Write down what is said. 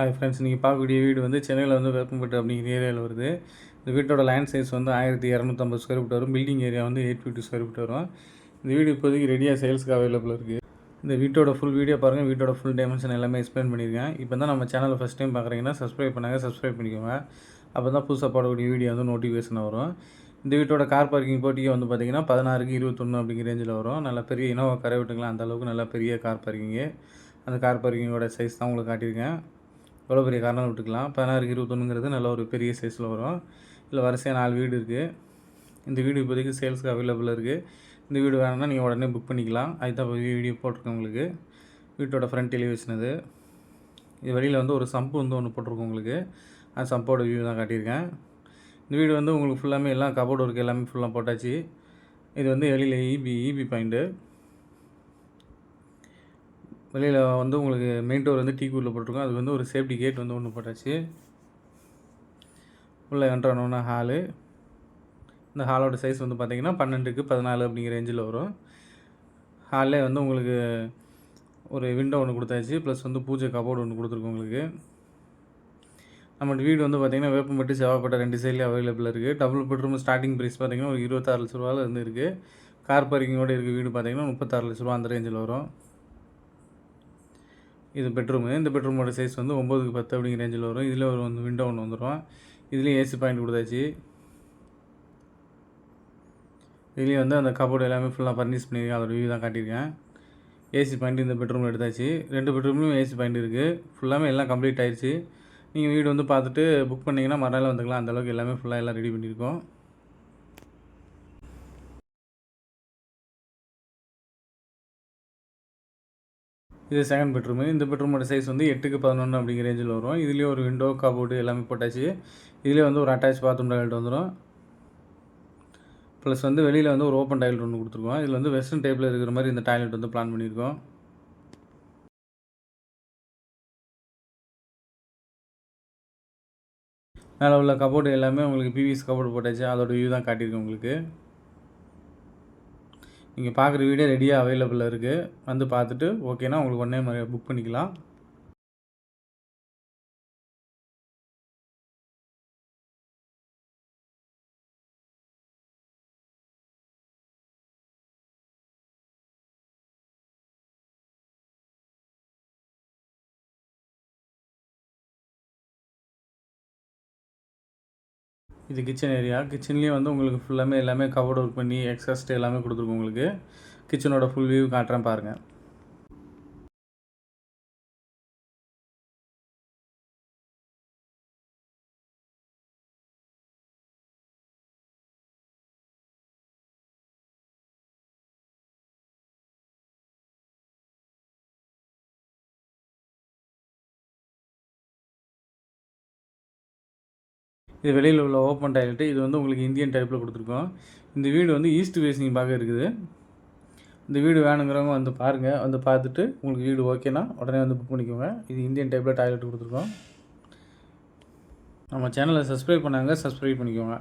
Hi friends, நீங்கள் பார்க்கக்கூடிய வீடு வந்து சென்னையில் வந்து வேப்பம்பட்டு அப்படிங்கிற ஏரியாவில் வருது. இந்த வீட்டோட லேண்ட் சைஸ் வந்து 1250 ஸ்கொயர் ஃபீட் வரும். பில்டிங் ஏரியா வந்து 850 ஸ்கொயர் ஃபீட் வரும். இந்த வீடு இப்போதைக்கு ரெடியாக சேல்ஸுக்கு அவைலபிள் இருக்குது. இந்த வீட்டோட ஃபுல் வீடியோ பாருங்கள். வீட்டோட ஃபுல் டைமென்ஷன் எல்லாமே எக்ஸ்பிளைன் பண்ணியிருக்கேன். இப்போ தான் நம்ம சேனலை ஃபஸ்ட் டைம் பார்க்குறீங்கன்னா சப்ஸ்கிரைப் பண்ணிக்கோங்க. அப்போ தான் புதுசாக போடக்கூடிய வீடியோ வந்து நோட்டிஃபிகேஷன் வரும். இந்த வீட்டோட கார் பார்க்கிங் போட்டிக்கு வந்து பார்த்திங்கன்னா 16க்கு 21 அப்படிங்கிற ரேஞ்சில் வரும். நல்லா பெரிய இனோவா கரை விட்டுக்கலாம், அந்தளவுக்கு நல்லா பெரிய கார் பார்க்கிங்கு. அந்த கார் பார்க்கிங்கோட சைஸ் தான் உங்களுக்கு காட்டியிருக்கேன். எவ்வளோ பெரிய காரணம் விட்டுக்கலாம். 16க்கு 21ங்கிறது நல்ல ஒரு பெரிய சைஸில் வரும். இதில் வரிசையாக 4 வீடு இருக்குது. இந்த வீடு இப்போதைக்கு சேல்ஸுக்கு அவைலபிளாக இருக்குது. இந்த வீடு வேணும்னா நீங்கள் உடனே புக் பண்ணிக்கலாம். அதுதான் இப்போ வீடியோ போட்டிருக்கேன் உங்களுக்கு. வீட்டோட ஃப்ரண்ட் எலிவேஷன் இது. இது வெளியில் வந்து ஒரு சம்பு வந்து ஒன்று போட்டிருக்கோம் உங்களுக்கு. அந்த சம்போட வியூ தான் காட்டியிருக்கேன். இந்த வீடு வந்து உங்களுக்கு ஃபுல்லாமே எல்லாம் கபோர்டு ஒர்க் எல்லாமே ஃபுல்லாக போட்டாச்சு. இது வந்து வெளியில் இபி பாயிண்ட்டு. வெளியில் வந்து உங்களுக்கு மெயின் டோர் வந்து டீக்கூரில் போட்டிருக்கோம். அது வந்து ஒரு சேஃப்டி கேட் வந்து ஒன்று போட்டாச்சு. உள்ளே என்ட்ரானோன்னா ஹாலு. இந்த ஹாலோட சைஸ் வந்து பார்த்திங்கன்னா 12க்கு 14 அப்படிங்கிற ரேஞ்சில் வரும். ஹாலிலே வந்து உங்களுக்கு ஒரு விண்டோ ஒன்று கொடுத்தாச்சு. ப்ளஸ் வந்து பூஜை கபோர்டு ஒன்று கொடுத்துருக்கோம் உங்களுக்கு. நம்மளோட வீடு வந்து பார்த்திங்கன்னா வேப்பம்பட்டு செவ்வாய்ப்பேட்டை 2 சைட்லேயும் அவைலபிளாக இருக்குது. டபுள் பெட்ரூம் ஸ்டார்டிங் ப்ரைஸ் பார்த்திங்கன்னா ஒரு 26 லட்ச ரூபாவில் இருந்து இருக்குது. கார் பார்க்கிங்கோடு இருக்க வீடு பார்த்திங்கன்னா 36 லட்ச ரூபா அந்த ரேஞ்சில் வரும். இது பெட்ரூமு. இந்த பெட்ரூமோட சைஸ் வந்து 9க்கு 10 அப்படிங்கிற ரேஞ்சில் வரும். இதில் ஒரு வந்து விண்டோ ஒன்று வந்துடும். இதுலேயும் ஏசி பாயிண்ட் கொடுத்தாச்சு. இதுலேயும் வந்து அந்த கபோர்டு எல்லாமே ஃபுல்லாக ஃபர்னிஷ் பண்ணியிருக்கேன். அதோட வியூ தான் காட்டியிருக்கேன். ஏசி பாயிண்ட் இந்த பெட்ரூமில் எடுத்தாச்சு. 2 பெட்ரூம்லையும் ஏசி பாயிண்ட் இருக்குது. ஃபுல்லாமே எல்லாம் கம்ப்ளீட் ஆயிடுச்சு. நீங்கள் வீடு வந்து பார்த்துட்டு புக் பண்ணிங்கன்னா மறுநாள் வந்துக்கலாம். அந்தளவுக்கு எல்லாமே ஃபுல்லாக எல்லாம் ரெடி பண்ணியிருக்கோம். இது செகண்ட் பெட்ரூமு. இந்த பெட்ரூமோட சைஸ் வந்து 8க்கு 11 அப்படிங்கிற ரேஞ்சில் வரும். இதுலேயே ஒரு விண்டோ கபோர்டு எல்லாமே போட்டாச்சு. இதுலேயே வந்து ஒரு அட்டாச் பாத்ரூம் டாய்லெட் வந்துடும். ப்ளஸ் வந்து வெளியில் வந்து ஒரு ஓப்பன் டாய்லெட் ஒன்று கொடுத்துருக்கோம். இதில் வந்து வெஸ்டர்ன் டைப்பில் இருக்கிற மாதிரி இந்த டாய்லெட் வந்து பிளான் பண்ணியிருக்கோம். மேலே உள்ள கபோர்டு எல்லாமே உங்களுக்கு பிவிசி கபோர்டு போட்டாச்சு. அதோட வியூ தான் காட்டியிருக்கேன் உங்களுக்கு. நீங்கள் பார்க்குற வீடியோ ரெடியாக அவைலபிளாக இருக்குது. வந்து பார்த்துட்டு ஓகேனா உங்களுக்கு உடனே புக் பண்ணிக்கலாம். இது கிச்சன் ஏரியா. கிச்சன்லேயும் வந்து உங்களுக்கு ஃபுல்லாமே எல்லாமே கபோர்டு ஒர்க் பண்ணி எக்ஸாஸ்ட் எல்லாமே கொடுத்துருக்கோம் உங்களுக்கு. கிச்சனோட ஃபுல் வியூ காட்டுறேன் பாருங்கள். இது வெளியில் உள்ள ஓப்பன் டாய்லெட்டு. இது வந்து உங்களுக்கு இந்தியன் டைப்பில் கொடுத்துருக்கோம். இந்த வீடு வந்து ஈஸ்ட் ஃபேஸிங் பார்க்க இருக்குது. இந்த வீடு வேணுங்கிறவங்க வந்து பாருங்கள். வந்து பார்த்துட்டு உங்களுக்கு வீடு ஓகேனா உடனே வந்து புக் பண்ணிக்கோங்க. இது இந்தியன் டைப்பில் டாய்லெட் கொடுத்துருக்கோம். நம்ம சேனலை சப்ஸ்கிரைப் பண்ணாங்க, சப்ஸ்கிரைப் பண்ணிக்கோங்க.